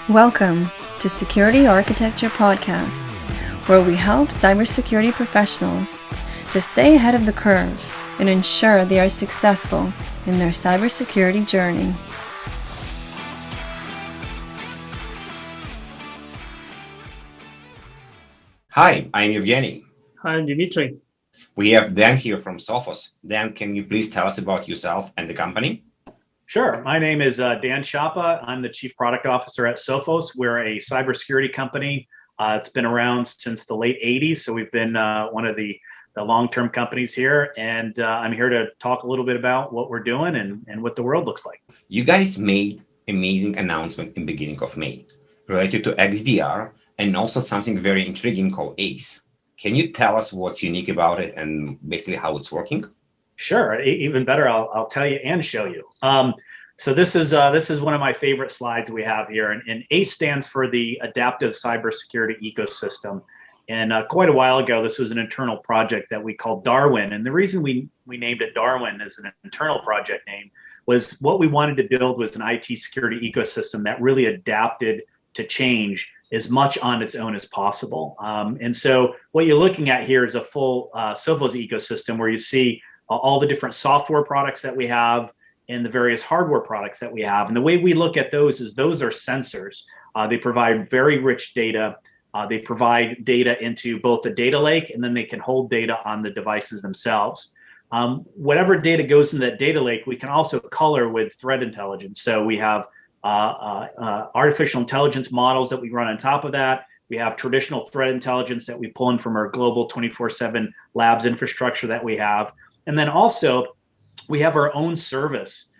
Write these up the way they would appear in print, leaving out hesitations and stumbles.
Welcome to Security Architecture Podcast, where we help cybersecurity professionals to stay ahead of the curve and ensure they are successful in their cybersecurity journey. Hi, I'm Evgeny. Hi, I'm Dimitri. We have Dan here from SOPHOS. Dan, can you please tell us about yourself and the company? Sure. My name is Dan Schiappa. I'm the Chief Product Officer at SOPHOS. We're a cybersecurity company. It's been around since the late 80s, so we've been one of the long-term companies here, and I'm here to talk a little bit about what we're doing and what the world looks like. You guys made amazing announcement in the beginning of May related to XDR and also something very intriguing called ACE. Can you tell us what's unique about it and basically how it's working? Sure. Even better, I'll tell you and show you. So this is one of my favorite slides we have here, and ACE stands for the Adaptive Cybersecurity Ecosystem. And quite a while ago, this was an internal project that we called Darwin. And the reason we named it Darwin as an internal project name was what we wanted to build was an IT security ecosystem that really adapted to change as much on its own as possible. And so what you're looking at here is a full SOPHOS ecosystem where you see all the different software products that we have and the various hardware products that we have. And the way we look at those is those are sensors. They provide very rich data. They provide data into both the data lake, and then they can hold data on the devices themselves. Whatever data goes into that data lake, we can also color with threat intelligence. So we have artificial intelligence models that we run on top of that. We have traditional threat intelligence that we pull in from our global 24/7 labs infrastructure that we have. And then also we have our own service.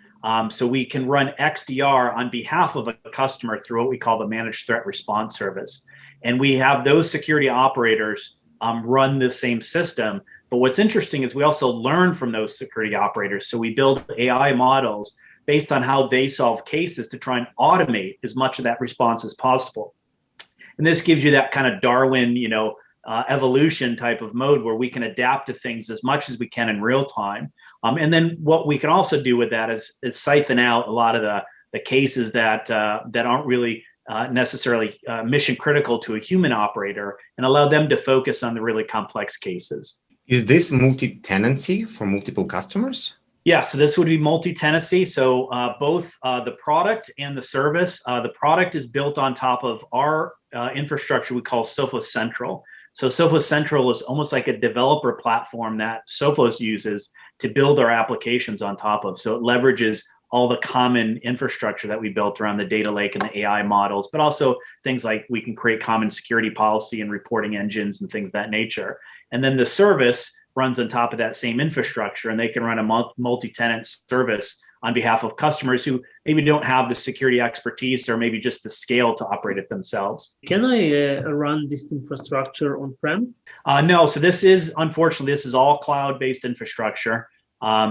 So we can run XDR on behalf of a customer through what we call the Managed Threat Response Service. And we have those security operators run the same system. But what's interesting is we also learn from those security operators. So we build AI models based on how they solve cases to try and automate as much of that response as possible. And this gives you that kind of Darwin, evolution type of mode where we can adapt to things as much as we can in real time. And then what we can also do with that is siphon out a lot of the cases that aren't really necessarily mission critical to a human operator and allow them to focus on the really complex cases. Is this multi-tenancy for multiple customers? Yeah, so this would be multi-tenancy. So both the product and the service. The product is built on top of our infrastructure we call SOPHOS Central. So SOPHOS Central is almost like a developer platform that SOPHOS uses to build our applications on top of. So it leverages all the common infrastructure that we built around the data lake and the AI models, but also things like we can create common security policy and reporting engines and things of that nature. And then the service runs on top of that same infrastructure, and they can run a multi-tenant service on behalf of customers who maybe don't have the security expertise or maybe just the scale to operate it themselves. Can I run this infrastructure on-prem? No, so unfortunately, this is all cloud-based infrastructure.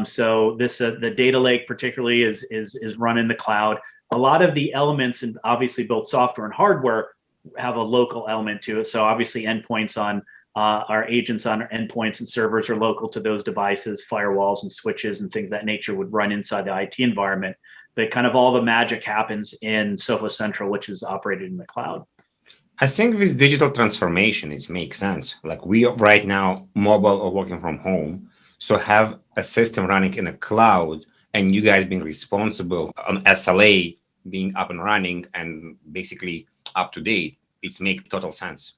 So the data lake particularly is run in the cloud. A lot of the elements, and obviously both software and hardware, have a local element to it. So obviously endpoints on our agents on our endpoints and servers are local to those devices. Firewalls and switches and things of that nature would run inside the IT environment. But kind of all the magic happens in SOPHOS Central, which is operated in the cloud. I think with digital transformation, it makes sense. Like we right now, mobile or working from home. So have a system running in a cloud and you guys being responsible on SLA being up and running and basically up to date, it makes total sense.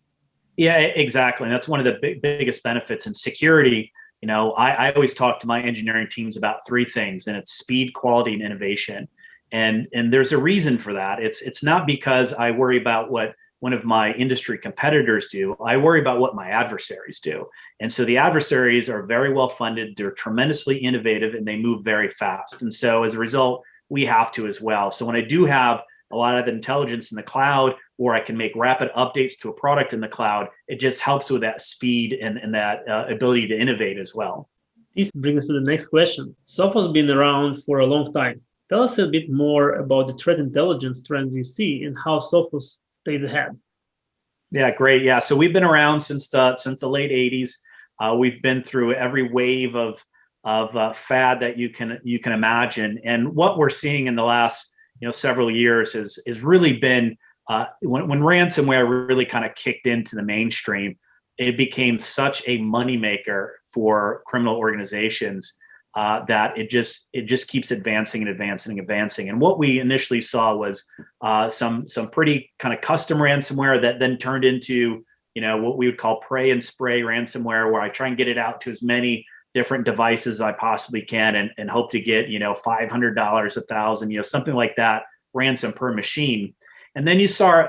Yeah, exactly. And that's one of the biggest benefits in security. I always talk to my engineering teams about three things, and it's speed, quality, and innovation. And there's a reason for that. It's not because I worry about what one of my industry competitors do. I worry about what my adversaries do. And so the adversaries are very well funded. They're tremendously innovative, and they move very fast. And so as a result, we have to as well. So when I do have a lot of intelligence in the cloud, or I can make rapid updates to a product in the cloud, it just helps with that speed and that ability to innovate as well. This brings us to the next question. SOPHOS has been around for a long time. Tell us a bit more about the threat intelligence trends you see and how SOPHOS stays ahead. Yeah, great. Yeah, so we've been around since the late 80s. We've been through every wave of fad that you can imagine, and what we're seeing in the last several years has really been when ransomware really kind of kicked into the mainstream, it became such a moneymaker for criminal organizations that it just keeps advancing and advancing and advancing. And what we initially saw was some pretty kind of custom ransomware that then turned into, you know, what we would call pray and spray ransomware, where I try and get it out to as many different devices as I possibly can and hope to get, you know, $500, $1,000, you know, something like that ransom per machine. And then you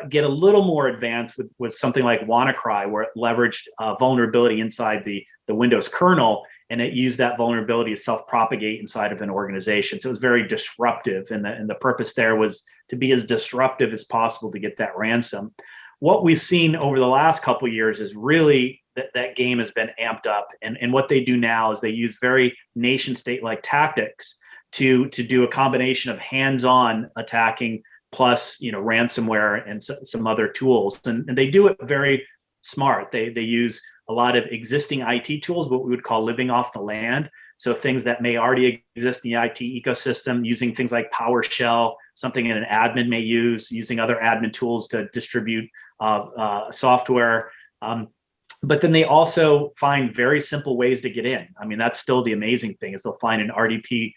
get a little more advanced with something like WannaCry, where it leveraged vulnerability inside the Windows kernel, and it used that vulnerability to self-propagate inside of an organization. So it was very disruptive, and the purpose there was to be as disruptive as possible to get that ransom. What we've seen over the last couple of years is really that game has been amped up, and what they do now is they use very nation state-like tactics to do a combination of hands-on attacking plus, you know, ransomware and some other tools, and they do it very smart. They use a lot of existing IT tools, what we would call living off the land. So things that may already exist in the IT ecosystem, using things like PowerShell, something that an admin may use, using other admin tools to distribute software. But then they also find very simple ways to get in. I mean, that's still the amazing thing, is they'll find an RDP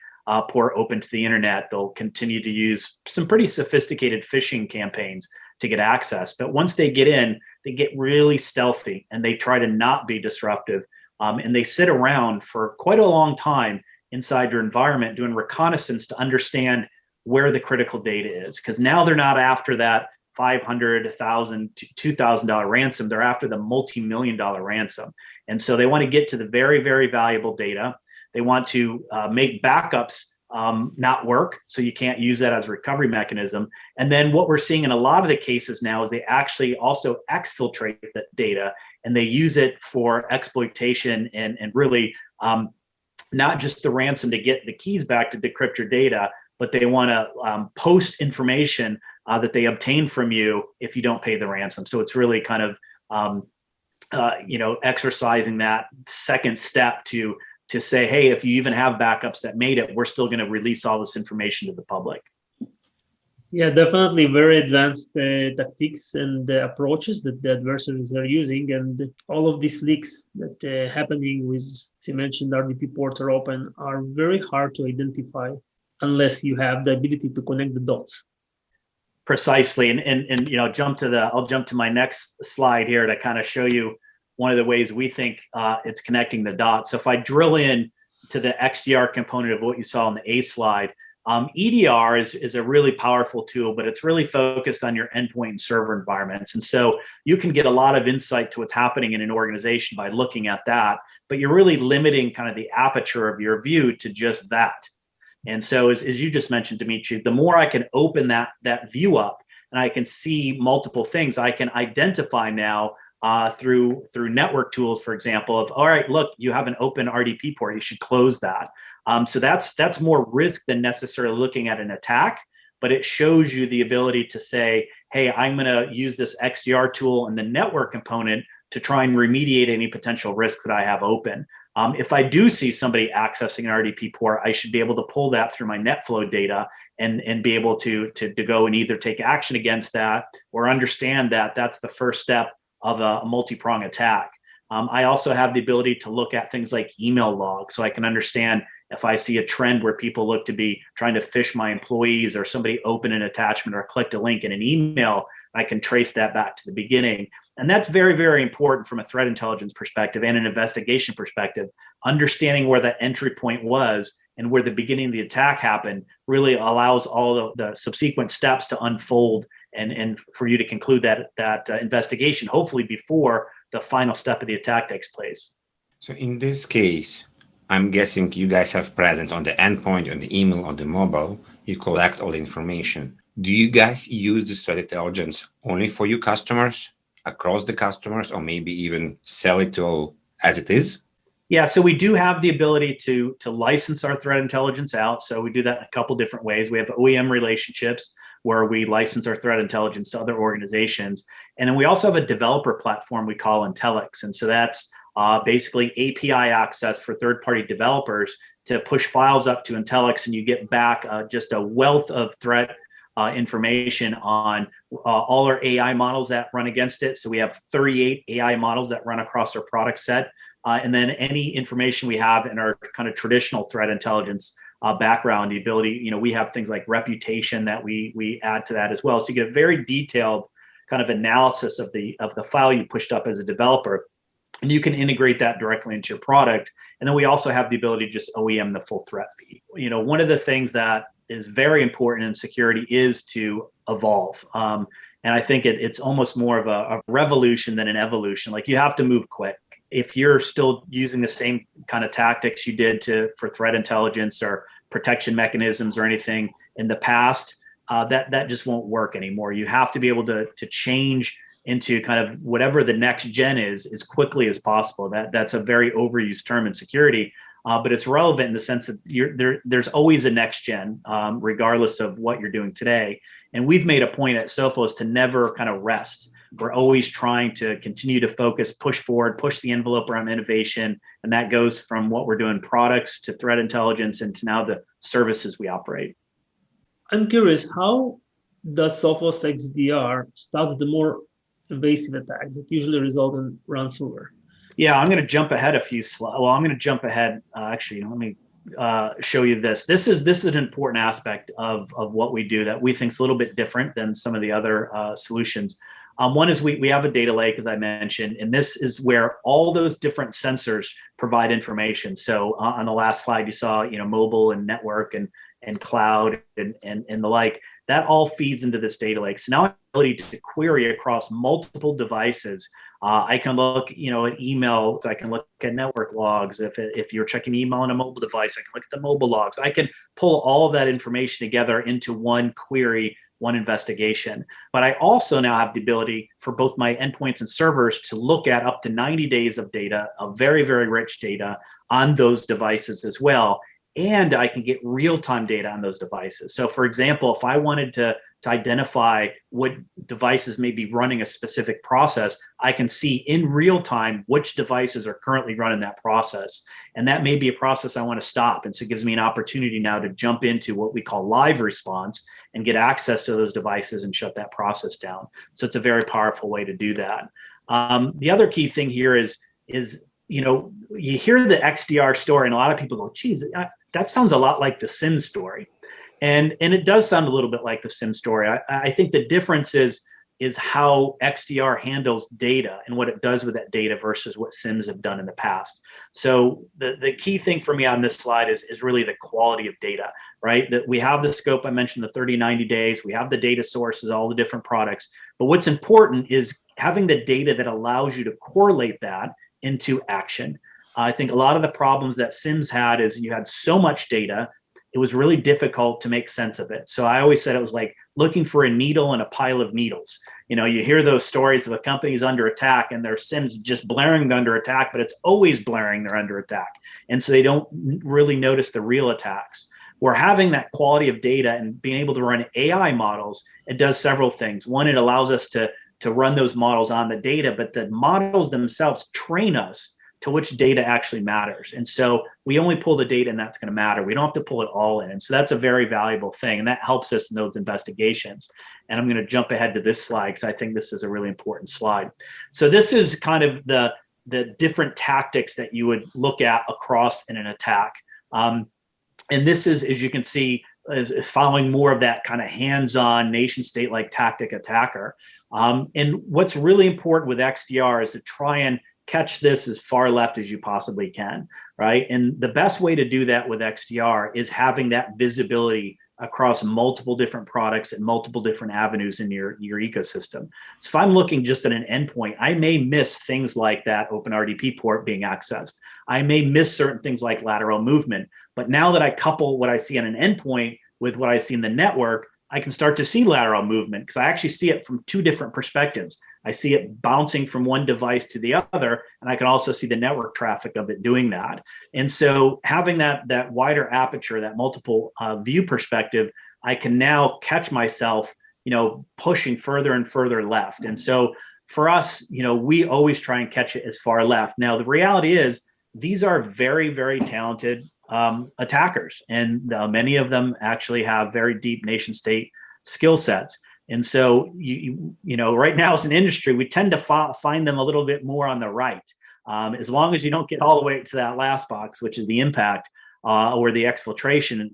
port open to the internet. They'll continue to use some pretty sophisticated phishing campaigns to get access. But once they get in, they get really stealthy and they try to not be disruptive. And they sit around for quite a long time inside your environment doing reconnaissance to understand where the critical data is. Because now they're not after that $500, $1,000 to $2,000 ransom. They're after the multi-million-dollar ransom. And so they want to get to the very, very valuable data. They want to make backups not work, so you can't use that as a recovery mechanism. And then what we're seeing in a lot of the cases now is they actually also exfiltrate that data, and they use it for exploitation and really not just the ransom to get the keys back to decrypt your data, but they want to post information that they obtain from you if you don't pay the ransom. So it's really kind of exercising that second step to say, hey, if you even have backups that made it, we're still going to release all this information to the public. Yeah, definitely very advanced tactics and approaches that the adversaries are using. And all of these leaks that happening with, as you mentioned, RDP ports are open, are very hard to identify unless you have the ability to connect the dots. Precisely. And you know, I'll jump to my next slide here to kind of show you one of the ways we think it's connecting the dots. So if I drill in to the XDR component of what you saw on the ACE slide, EDR is a really powerful tool, but it's really focused on your endpoint and server environments. And so you can get a lot of insight to what's happening in an organization by looking at that, but you're really limiting kind of the aperture of your view to just that. And so as you just mentioned, Dimitri, the more I can open that view up and I can see multiple things, I can identify now through network tools, for example, of, all right, look, you have an open RDP port, you should close that. So that's more risk than necessarily looking at an attack, but it shows you the ability to say, hey, I'm going to use this XDR tool and the network component to try and remediate any potential risks that I have open. If I do see somebody accessing an RDP port, I should be able to pull that through my NetFlow data and be able to go and either take action against that or understand that that's the first step of a multi-prong attack. I also have the ability to look at things like email logs, so I can understand if I see a trend where people look to be trying to phish my employees, or somebody opened an attachment or clicked a link in an email, I can trace that back to the beginning. And that's very, very important from a threat intelligence perspective and an investigation perspective. Understanding where that entry point was and where the beginning of the attack happened really allows all the subsequent steps to unfold and for you to conclude that investigation, hopefully before the final step of the attack takes place. So in this case, I'm guessing you guys have presence on the endpoint, on the email, on the mobile. You collect all the information. Do you guys use this threat intelligence only for your customers, across the customers, or maybe even sell it to as it is? Yeah, so we do have the ability to license our threat intelligence out. So we do that in a couple different ways. We have OEM relationships where we license our threat intelligence to other organizations. And then we also have a developer platform we call Intellix. And so that's basically API access for third-party developers to push files up to Intellix, and you get back just a wealth of threat information on all our AI models that run against it. So we have 38 AI models that run across our product set. And then any information we have in our kind of traditional threat intelligence background, the ability, we have things like reputation that we add to that as well. So you get a very detailed kind of analysis of the file you pushed up as a developer, and you can integrate that directly into your product. And then we also have the ability to just OEM the full threat feed. One of the things that is very important in security is to evolve. And I think it's almost more of a revolution than an evolution. Like, you have to move quick. If you're still using the same kind of tactics you did for threat intelligence or protection mechanisms or anything in the past, that just won't work anymore. You have to be able to change into kind of whatever the next gen is as quickly as possible. That's a very overused term in security, but it's relevant in the sense that there's always a next gen, regardless of what you're doing today. And we've made a point at Sophos to never kind of rest. We're always trying to continue to focus, push forward, push the envelope around innovation. And that goes from what we're doing products to threat intelligence and to now the services we operate. I'm curious, how does SOPHOS XDR stop the more invasive attacks that usually result in ransomware? Yeah, I'm going to jump ahead a few slides. Well, I'm going to jump ahead. Actually, let me show you this. This is an important aspect of what we do that we think is a little bit different than some of the other solutions. One is we have a data lake, as I mentioned, and this is where all those different sensors provide information. So on the last slide, you saw mobile and network and cloud and the like. That all feeds into this data lake. So now I have the ability to query across multiple devices. I can look, at email. I can look at network logs. If you're checking email on a mobile device, I can look at the mobile logs. I can pull all of that information together into one query, one investigation. But I also now have the ability for both my endpoints and servers to look at up to 90 days of data, of very, very rich data on those devices as well. And I can get real-time data on those devices. So for example, if I wanted to identify what devices may be running a specific process, I can see in real time which devices are currently running that process. And that may be a process I want to stop. And so it gives me an opportunity now to jump into what we call live response and get access to those devices and shut that process down. So it's a very powerful way to do that. The other key thing here is you hear the XDR story and a lot of people go, geez, that sounds a lot like the SIM story. And it does sound a little bit like the SIM story. I think the difference is how XDR handles data and what it does with that data versus what SIMs have done in the past. So the key thing for me on this slide is really the quality of data, right? That we have the scope, I mentioned the 30, 90 days, we have the data sources, all the different products. But what's important is having the data that allows you to correlate that into action. I think a lot of the problems that SIMs had is you had so much data, it was really difficult to make sense of it. So I always said it was like looking for a needle in a pile of needles. You hear those stories of a company's under attack and their SIMs just blaring they're under attack, but it's always blaring they're under attack. And so they don't really notice the real attacks. We're having that quality of data and being able to run AI models, it does several things. One, it allows us to run those models on the data, but the models themselves train us to which data actually matters. And so we only pull the data and that's going to matter. We don't have to pull it all in. And so that's a very valuable thing. And that helps us in those investigations. And I'm going to jump ahead to this slide because I think this is a really important slide. So this is kind of the different tactics that you would look at across in an attack. And this is, as you can see, is following more of that kind of hands-on nation state-like tactic attacker. And what's really important with XDR is to try and catch this as far left as you possibly can, right? And the best way to do that with XDR is having that visibility across multiple different products and multiple different avenues in your ecosystem. So if I'm looking just at an endpoint, I may miss things like that OpenRDP port being accessed. I may miss certain things like lateral movement. But now that I couple what I see on an endpoint with what I see in the network, I can start to see lateral movement because I actually see it from two different perspectives. I see it bouncing from one device to the other, and I can also see the network traffic of it doing that. And so having that wider aperture, that multiple view perspective, I can now catch myself, pushing further and further left. And so for us, we always try and catch it as far left. Now, the reality is these are very, very talented attackers, and many of them actually have very deep nation state skill sets. And so, you know, right now as an industry, we tend to find them a little bit more on the right. As long as you don't get all the way to that last box, which is the impact or the exfiltration,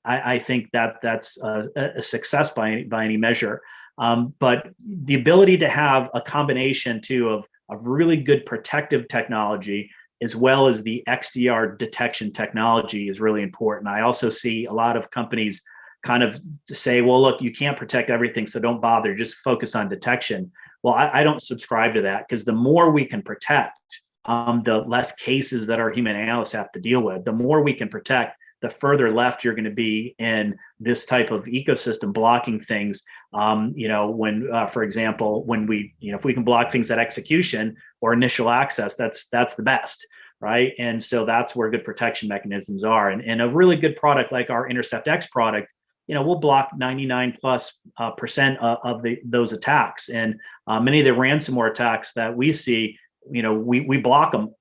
I think that's a success by any measure. But the ability to have a combination too of really good protective technology as well as the XDR detection technology is really important. I also see a lot of companies kind of say, well, look, you can't protect everything, so don't bother, just focus on detection. Well, I don't subscribe to that, because the more we can protect, the less cases that our human analysts have to deal with. The more we can protect, the further left you're going to be in this type of ecosystem blocking things. You know, when, for example, when we, you know, if we can block things at execution or initial access, that's the best, right? And so that's where good protection mechanisms are. And a really good product like our Intercept X product, you know, we'll block 99+% of those attacks. And many of the ransomware attacks that we see, you know, we block them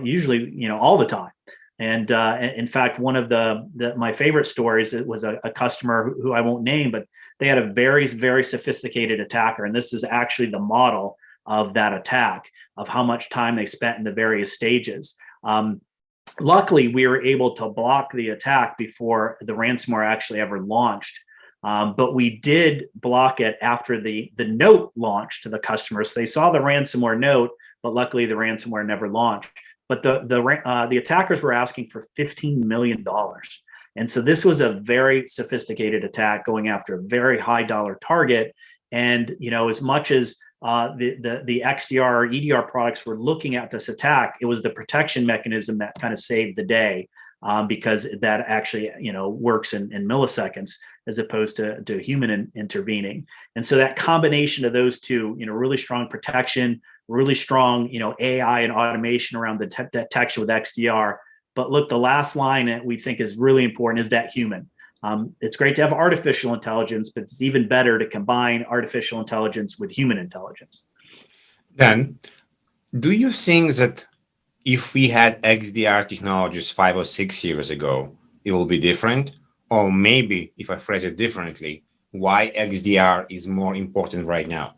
usually, you know, all the time. And in fact, one of my favorite stories, it was a customer who I won't name, but they had a very, very sophisticated attacker. And this is actually the model of that attack, of how much time they spent in the various stages. Luckily, we were able to block the attack before the ransomware actually ever launched. But we did block it after the note launched to the customers. So they saw the ransomware note, but luckily the ransomware never launched. But the attackers were asking for $15 million. And so this was a very sophisticated attack going after a very high dollar target. And, you know, as much as the XDR or EDR products were looking at this attack, it was the protection mechanism that kind of saved the day, because that actually, you know, works in milliseconds as opposed to human intervening. And so that combination of those two, you know, really strong protection, really strong, you know, AI and automation around the detection with XDR. But look, the last line that we think is really important is that human. It's great to have artificial intelligence, but it's even better to combine artificial intelligence with human intelligence. Then, do you think that if we had XDR technologies 5 or 6 years ago, it will be different? Or maybe, if I phrase it differently, why XDR is more important right now?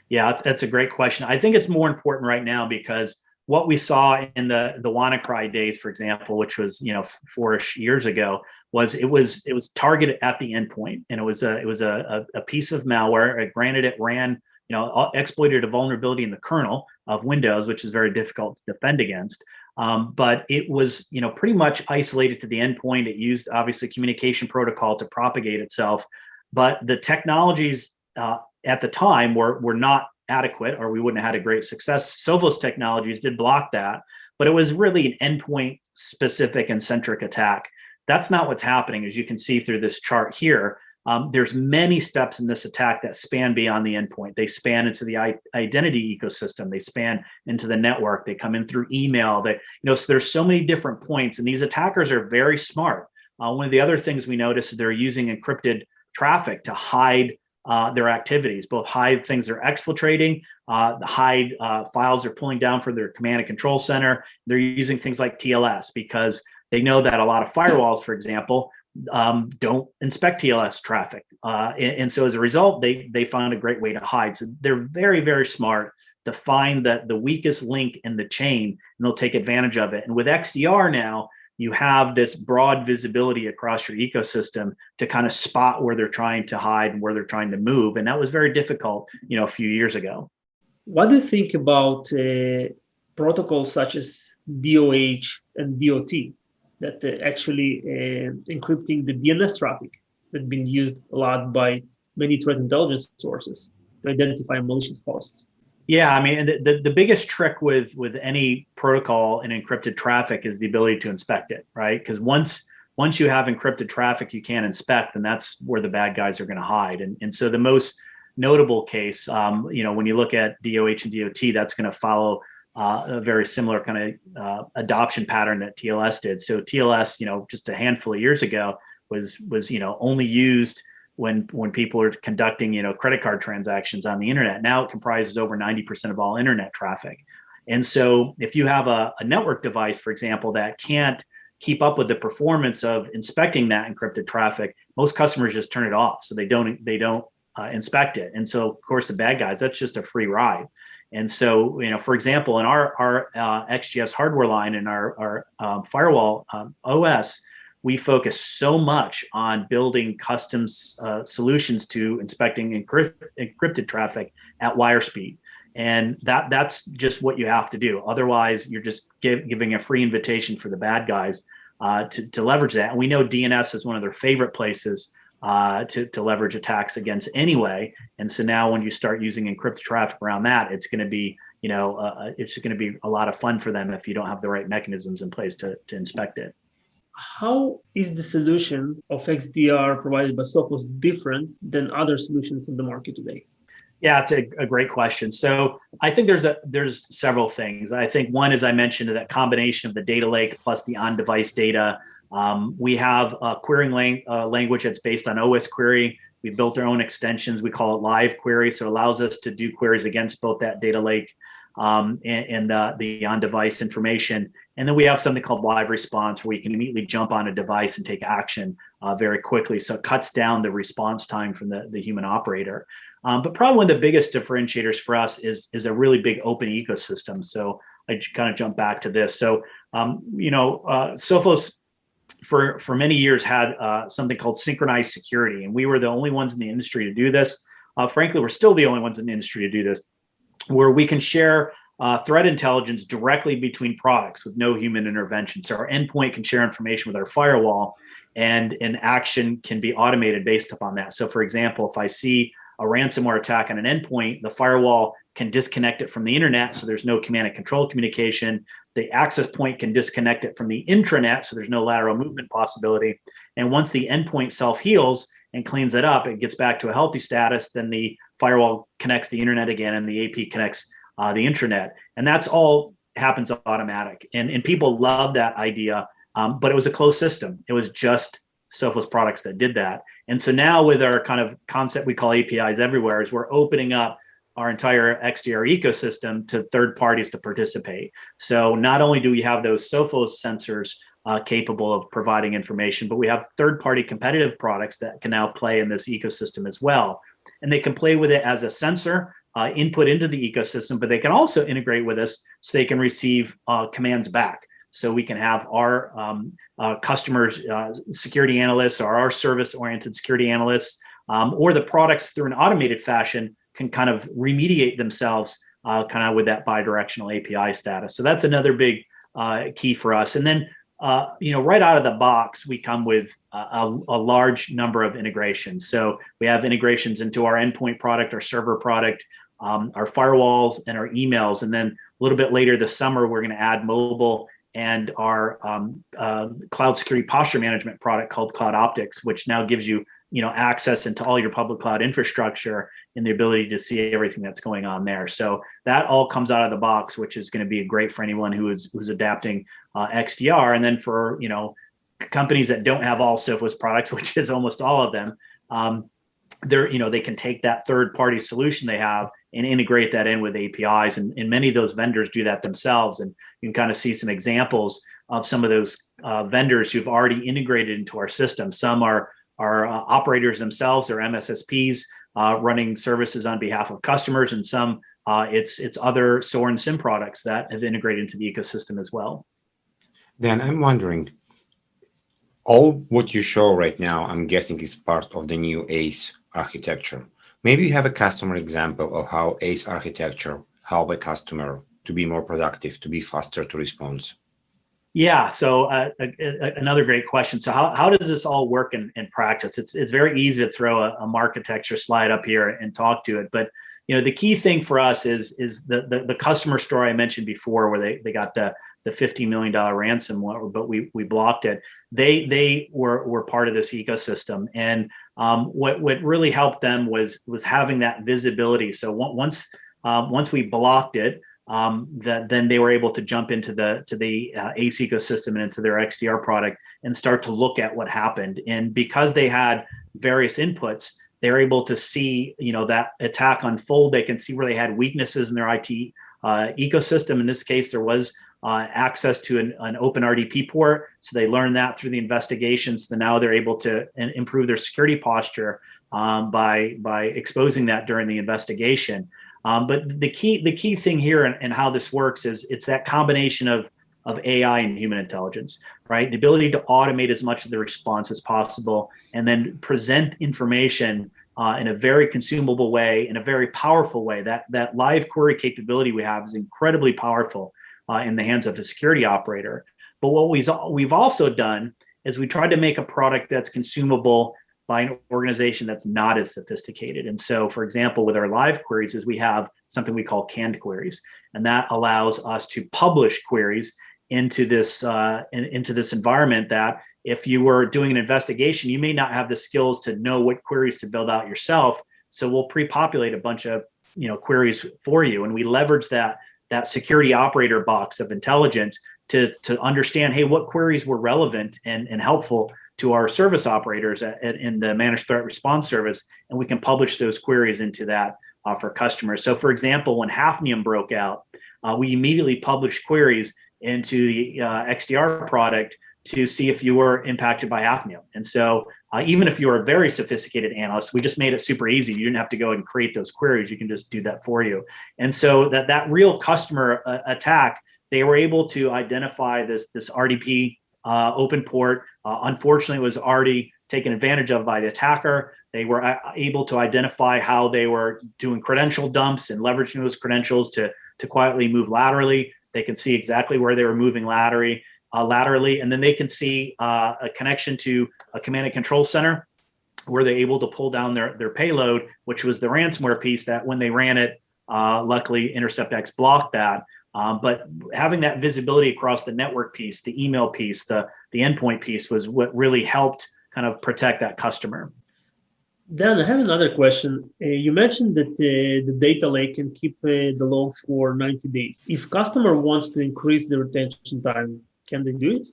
Yeah, that's a great question. I think it's more important right now because what we saw in the WannaCry days, for example, which was, you know, 4-ish years ago, was it was targeted at the endpoint, and it was a piece of malware. Granted, it ran, you know, exploited a vulnerability in the kernel of Windows, which is very difficult to defend against. But it was, you know, pretty much isolated to the endpoint. It used obviously communication protocol to propagate itself, but the technologies at the time were not adequate, or we wouldn't have had a great success. SOPHOS technologies did block that, but it was really an endpoint specific and centric attack. That's not what's happening, as you can see through this chart here. There's many steps in this attack that span beyond the endpoint. They span into the identity ecosystem. They span into the network. They come in through email. They, you know, so there's so many different points, and these attackers are very smart. One of the other things we noticed is they're using encrypted traffic to hide their activities, both hide things they're exfiltrating, hide files they're pulling down for their command and control center. They're using things like TLS because they know that a lot of firewalls, for example, don't inspect TLS traffic. And so as a result, they found a great way to hide. So they're very, very smart to find the weakest link in the chain, and they'll take advantage of it. And with XDR now, you have this broad visibility across your ecosystem to kind of spot where they're trying to hide and where they're trying to move. And that was very difficult, you know, a few years ago. What do you think about protocols such as DOH and DOT that actually encrypting the DNS traffic that's been used a lot by many threat intelligence sources to identify malicious hosts? Yeah, I mean, the biggest trick with any protocol and encrypted traffic is the ability to inspect it, right? Because once you have encrypted traffic you can't inspect, and that's where the bad guys are going to hide. And so the most notable case, you know, when you look at DOH and DOT, that's going to follow a very similar kind of adoption pattern that TLS did. So TLS, you know, just a handful of years ago was you know, only used when people are conducting, you know, credit card transactions on the internet. Now it comprises over 90% of all internet traffic. And so if you have a network device, for example, that can't keep up with the performance of inspecting that encrypted traffic, most customers just turn it off. So they don't inspect it. And so, of course, the bad guys, that's just a free ride. And so, for example, in our XGS hardware line and our firewall OS, we focus so much on building custom solutions to inspecting encrypted traffic at wire speed. And that's just what you have to do. Otherwise, you're just giving a free invitation for the bad guys to leverage that. And we know DNS is one of their favorite places to leverage attacks against anyway. And so now when you start using encrypted traffic around that, it's going to be, it's going to be a lot of fun for them if you don't have the right mechanisms in place to inspect it. How is the solution of XDR provided by Sophos different than other solutions in the market today? Yeah, it's a great question. So I think there's several things. I think one, as I mentioned, that combination of the data lake plus the on-device data. We have a querying language that's based on OS query. We built our own extensions. We call it live query. So it allows us to do queries against both that data lake and the on-device information. And then we have something called live response, where you can immediately jump on a device and take action very quickly. So it cuts down the response time from the human operator. But probably one of the biggest differentiators for us is a really big open ecosystem. So I kind of jump back to this. So, Sophos for many years had something called Synchronized Security, and we were the only ones in the industry to do this. Frankly, we're still the only ones in the industry to do this, where we can share threat intelligence directly between products with no human intervention. So our endpoint can share information with our firewall, and an action can be automated based upon that. So for example, if I see a ransomware attack on an endpoint, the firewall can disconnect it from the internet, so there's no command and control communication. The access point can disconnect it from the intranet, so there's no lateral movement possibility. And once the endpoint self-heals and cleans it up, it gets back to a healthy status, then the firewall connects the internet again, and the AP connects the intranet. And that's all happens automatic. And people love that idea, but it was a closed system. It was just Sophos products that did that. And so now with our kind of concept we call APIs everywhere, is we're opening up our entire XDR ecosystem to third parties to participate. So not only do we have those Sophos sensors capable of providing information, but we have third-party competitive products that can now play in this ecosystem as well. And they can play with it as a sensor input into the ecosystem, but they can also integrate with us so they can receive commands back. So we can have our customers, security analysts, or our service-oriented security analysts, or the products through an automated fashion can kind of remediate themselves kind of with that bidirectional API status. So that's another big key for us. And then, right out of the box, we come with a large number of integrations. So we have integrations into our endpoint product, our server product, our firewalls, and our emails. And then a little bit later this summer, we're going to add mobile and our cloud security posture management product called Cloud Optics, which now gives you, access into all your public cloud infrastructure and the ability to see everything that's going on there. So that all comes out of the box, which is going to be great for anyone who's adapting XDR. And then for, companies that don't have all Sophos products, which is almost all of them, they can take that third-party solution they have and integrate that in with APIs. And many of those vendors do that themselves. And you can kind of see some examples of some of those vendors who've already integrated into our system. Some are operators themselves, or MSSPs running services on behalf of customers, and some it's other SOAR and SIM products that have integrated into the ecosystem as well. Dan, I'm wondering, all what you show right now, I'm guessing, is part of the new ACE architecture. Maybe you have a customer example of how ACE architecture help a customer to be more productive, to be faster to response. Yeah, so another great question. So how does this all work in practice? It's very easy to throw a architecture slide up here and talk to it, but the key thing for us is the customer story I mentioned before, where they got the $50 million ransomware, but we blocked it. They were part of this ecosystem, and what really helped them was having that visibility. So once we blocked it, then they were able to jump into the ACE ecosystem and into their XDR product and start to look at what happened. And because they had various inputs, they're able to see that attack unfold. They can see where they had weaknesses in their IT ecosystem. In this case, there was access to an open RDP port. So they learn that through the investigations. So now they're able to improve their security posture by exposing that during the investigation. But the key thing here and how this works is it's that combination of AI and human intelligence, right? The ability to automate as much of the response as possible and then present information in a very consumable way, in a very powerful way. That live query capability we have is incredibly powerful in the hands of a security operator. But what we've also done is we tried to make a product that's consumable by an organization that's not as sophisticated. And so, for example, with our live queries is we have something we call canned queries, and that allows us to publish queries into this environment that if you were doing an investigation, you may not have the skills to know what queries to build out yourself. So we'll pre-populate a bunch of queries for you, and we leverage that security operator box of intelligence to understand, hey, what queries were relevant and helpful to our service operators in the managed threat response service, and we can publish those queries into that for customers. So, for example, when Hafnium broke out, we immediately published queries into the XDR product to see if you were impacted by Hafnium. And so even if you were a very sophisticated analyst, we just made it super easy. You didn't have to go and create those queries. You can just do that for you. And so that real customer attack, they were able to identify this RDP open port. Unfortunately, it was already taken advantage of by the attacker. They were able to identify how they were doing credential dumps and leveraging those credentials to quietly move laterally. They can see exactly where they were moving laterally, and then they can see a connection to a command and control center where they're able to pull down their payload, which was the ransomware piece that when they ran it, luckily InterceptX blocked that. But having that visibility across the network piece, the email piece, the endpoint piece was what really helped kind of protect that customer. Dan, I have another question. You mentioned that the data lake can keep the logs for 90 days. If customer wants to increase the retention time, can they do it?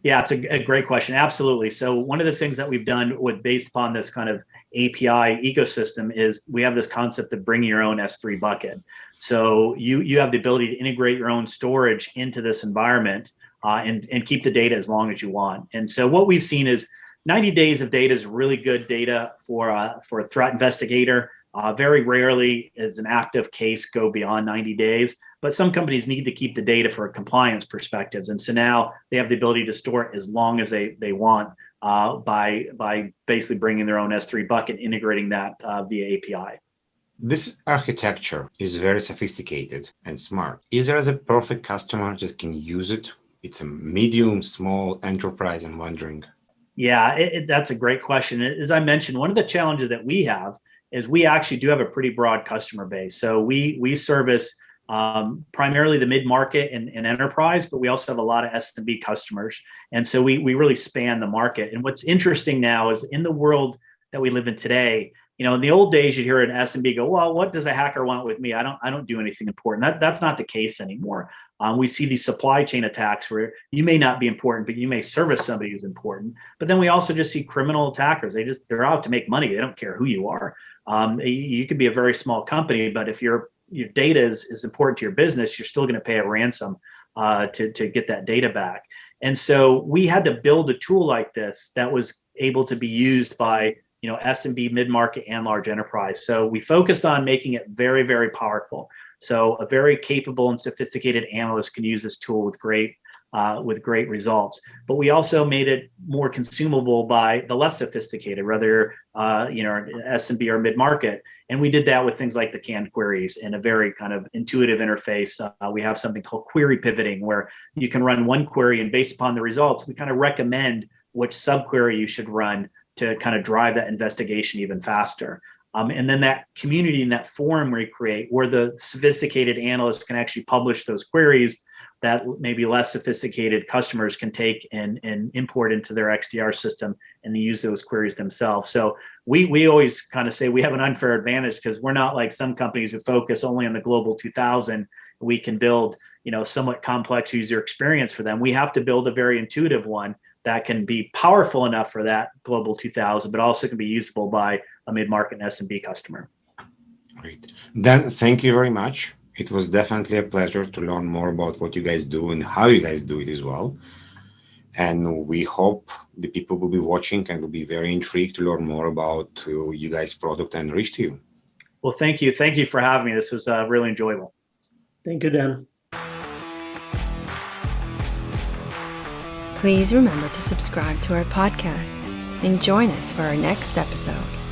Yeah, it's a great question. Absolutely. So one of the things that we've done based upon this kind of API ecosystem is we have this concept of bringing your own S3 bucket. So you have the ability to integrate your own storage into this environment and keep the data as long as you want. And so what we've seen is 90 days of data is really good data for a threat investigator. Very rarely is an active case go beyond 90 days, but some companies need to keep the data for compliance perspectives. And so now they have the ability to store it as long as they want by basically bringing their own S3 bucket, integrating that via API. This architecture is very sophisticated and smart. Is there a perfect customer that can use it? It's a medium, small enterprise, I'm wondering. Yeah, that's a great question. As I mentioned, one of the challenges that we have is we actually do have a pretty broad customer base. So we service primarily the mid-market and enterprise, but we also have a lot of SMB customers. And so we really span the market. And what's interesting now is in the world that we live in today, in the old days, you'd hear an SMB go, well, what does a hacker want with me? I don't do anything important. That's not the case anymore. We see these supply chain attacks where you may not be important, but you may service somebody who's important. But then we also just see criminal attackers. They're out to make money. They don't care who you are. You could be a very small company, but if your data is important to your business, you're still going to pay a ransom to get that data back. And so we had to build a tool like this that was able to be used by SMB, mid-market, and large enterprise. So we focused on making it very, very powerful. So a very capable and sophisticated analyst can use this tool with great results. But we also made it more consumable by the less sophisticated, whether SMB or mid-market. And we did that with things like the canned queries and a very kind of intuitive interface. We have something called query pivoting, where you can run one query, and based upon the results, we kind of recommend which subquery you should run to kind of drive that investigation even faster. And then that community and that forum we create where the sophisticated analysts can actually publish those queries that maybe less sophisticated customers can take and import into their XDR system and use those queries themselves. So we always kind of say we have an unfair advantage because we're not like some companies who focus only on the global 2000. We can build, somewhat complex user experience for them. We have to build a very intuitive one that can be powerful enough for that global 2000, but also can be usable by a mid-market and SMB customer. Great. Dan, thank you very much. It was definitely a pleasure to learn more about what you guys do and how you guys do it as well. And we hope the people will be watching and will be very intrigued to learn more about you guys' product and reach to you. Well, thank you. Thank you for having me. This was really enjoyable. Thank you, Dan. Please remember to subscribe to our podcast and join us for our next episode.